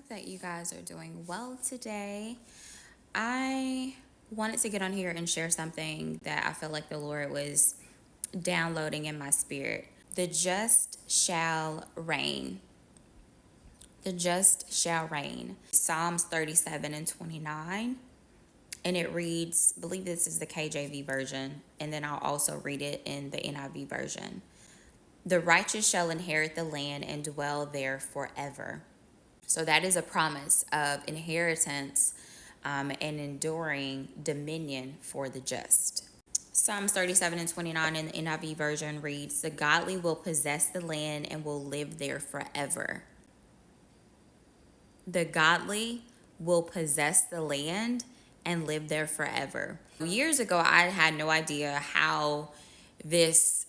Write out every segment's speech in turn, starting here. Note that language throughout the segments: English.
that you guys are doing well today. I wanted to get on here and share something that I felt like the Lord was downloading in my spirit. The just shall reign. The just shall reign. Psalms 37 and 29. And it reads, I believe this is the KJV version, and then I'll also read it in the NIV version. The righteous shall inherit the land and dwell there forever. So that is a promise of inheritance and enduring dominion for the just. Psalms 37 and 29 in the NIV version reads, the godly will possess the land and will live there forever. The godly will possess the land and live there forever. Years ago, I had no idea how this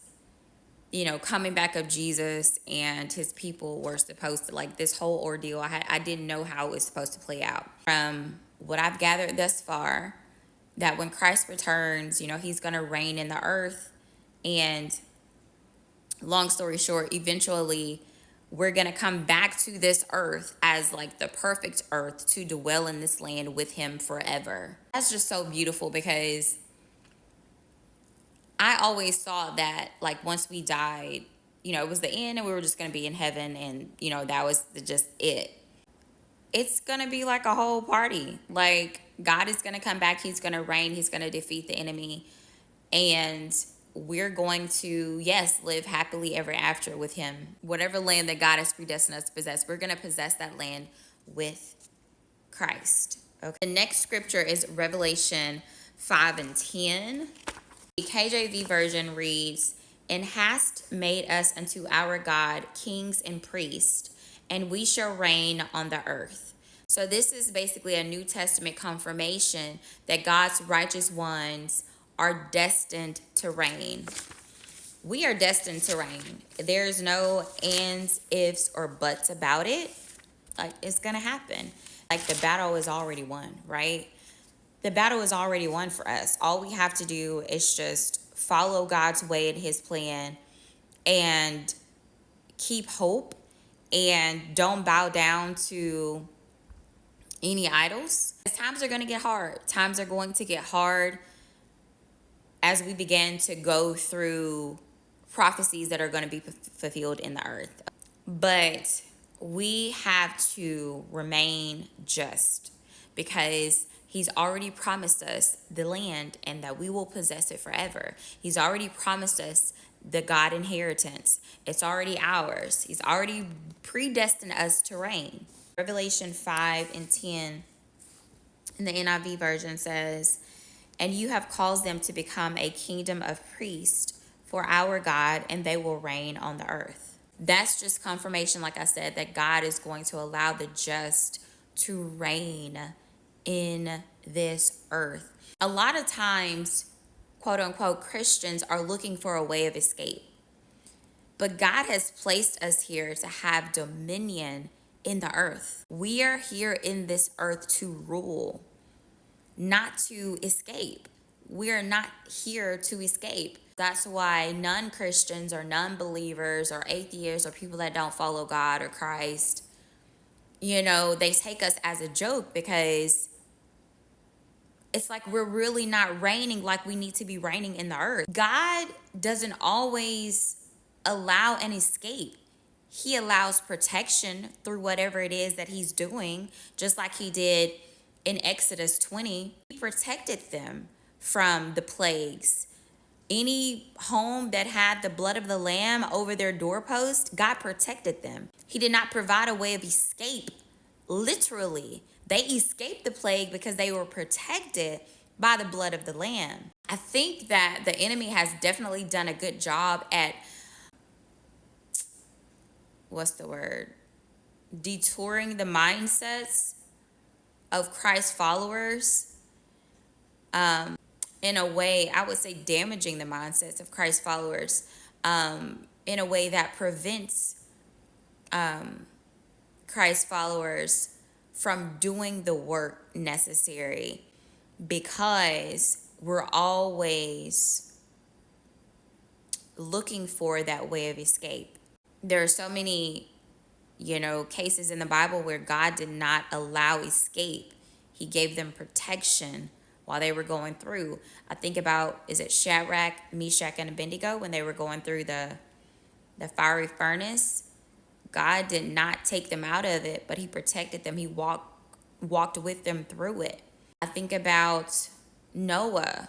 coming back of Jesus and his people were supposed to, like, this whole ordeal. I didn't know how it was supposed to play out. From what I've gathered thus far, that when Christ returns, he's going to reign in the earth. And long story short, eventually we're going to come back to this earth as like the perfect earth to dwell in this land with him forever. That's just so beautiful, because I always thought that, like, once we died, it was the end and we were just going to be in heaven, and, that was just it. It's going to be like a whole party. Like, God is going to come back. He's going to reign. He's going to defeat the enemy. And we're going to, yes, live happily ever after with him. Whatever land that God has predestined us to possess, we're going to possess that land with Christ. Okay. The next scripture is Revelation 5 and 10. The KJV version reads, and hast made us unto our God kings and priests, and we shall reign on the earth. So this is basically a New Testament confirmation that God's righteous ones are destined to reign. We are destined to reign. There's no ands, ifs, or buts about it. Like, it's going to happen. Like, the battle is already won, right? The battle is already won for us. All we have to do is just follow God's way and his plan, and keep hope, and don't bow down to any idols. Times are going to get hard. Times are going to get hard as we begin to go through prophecies that are going to be fulfilled in the earth. But we have to remain just, because he's already promised us the land and that we will possess it forever. He's already promised us the God inheritance. It's already ours. He's already predestined us to reign. Revelation 5 and 10 in the NIV version says, and you have caused them to become a kingdom of priests for our God, and they will reign on the earth. That's just confirmation, like I said, that God is going to allow the just to reign in this earth. A lot of times, quote unquote, Christians are looking for a way of escape. But God has placed us here to have dominion in the earth. We are here in this earth to rule, not to escape. We are not here to escape. That's why non-Christians or non-believers or atheists or people that don't follow God or Christ, they take us as a joke, because it's like we're really not reigning like we need to be reigning in the earth. God doesn't always allow an escape. He allows protection through whatever it is that he's doing, just like he did in Exodus 20. He protected them from the plagues. Any home that had the blood of the lamb over their doorpost, God protected them. He did not provide a way of escape. Literally, they escaped the plague because they were protected by the blood of the lamb. I think that the enemy has definitely done a good job at, detouring the mindsets of Christ followers, in a way, I would say damaging the mindsets of Christ followers, in a way that prevents Christ followers from doing the work necessary, because we're always looking for that way of escape. There are so many cases in the Bible where God did not allow escape. He gave them protection while they were going through. I think about, is it Shadrach, Meshach, and Abednego when they were going through the fiery furnace? God did not take them out of it, but he protected them. He walked with them through it. I think about Noah,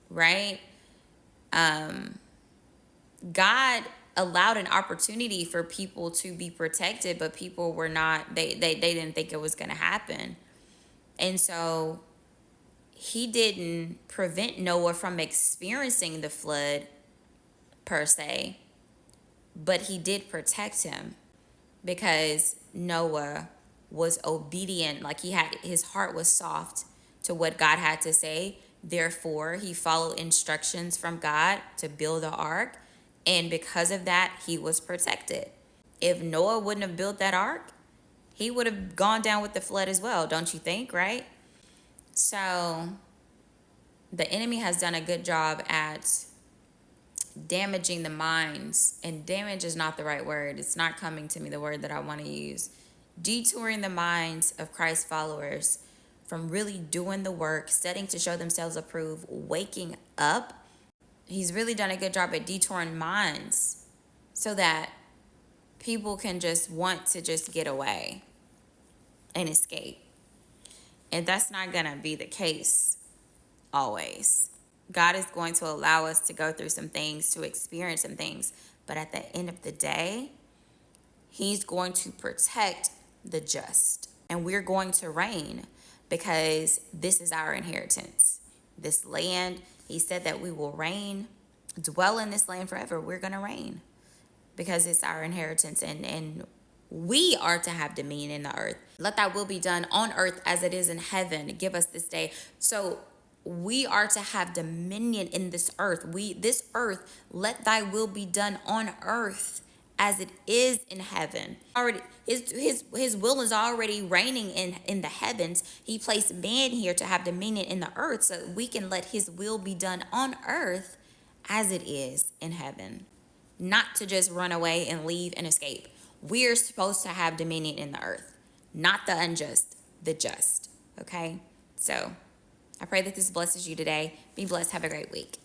right? God allowed an opportunity for people to be protected, but people were not, they didn't think it was going to happen. And so he didn't prevent Noah from experiencing the flood per se, but he did protect him because Noah was obedient. Like his heart was soft to what God had to say. Therefore, he followed instructions from God to build the ark. And because of that, he was protected. If Noah wouldn't have built that ark, he would have gone down with the flood as well, don't you think, right? So the enemy has done a good job at damaging the minds, and damage is not the right word. It's not coming to me, the word that I want to use. Detouring the minds of Christ followers from really doing the work, studying to show themselves approved, waking up. He's really done a good job at detouring minds so that people can just want to just get away and escape. And that's not going to be the case always. God is going to allow us to go through some things, to experience some things. But at the end of the day, he's going to protect the just. And we're going to reign because this is our inheritance. This land, he said that we will reign, dwell in this land forever. We're going to reign because it's our inheritance, and we are to have dominion in the earth. Let thy will be done on earth as it is in heaven. Give us this day. So we are to have dominion in this earth. This earth, let thy will be done on earth as it is in heaven. Already, his will is already reigning in the heavens. He placed man here to have dominion in the earth so we can let his will be done on earth as it is in heaven. Not to just run away and leave and escape. We're supposed to have dominion in the earth, not the unjust, the just. Okay? So I pray that this blesses you today. Be blessed. Have a great week.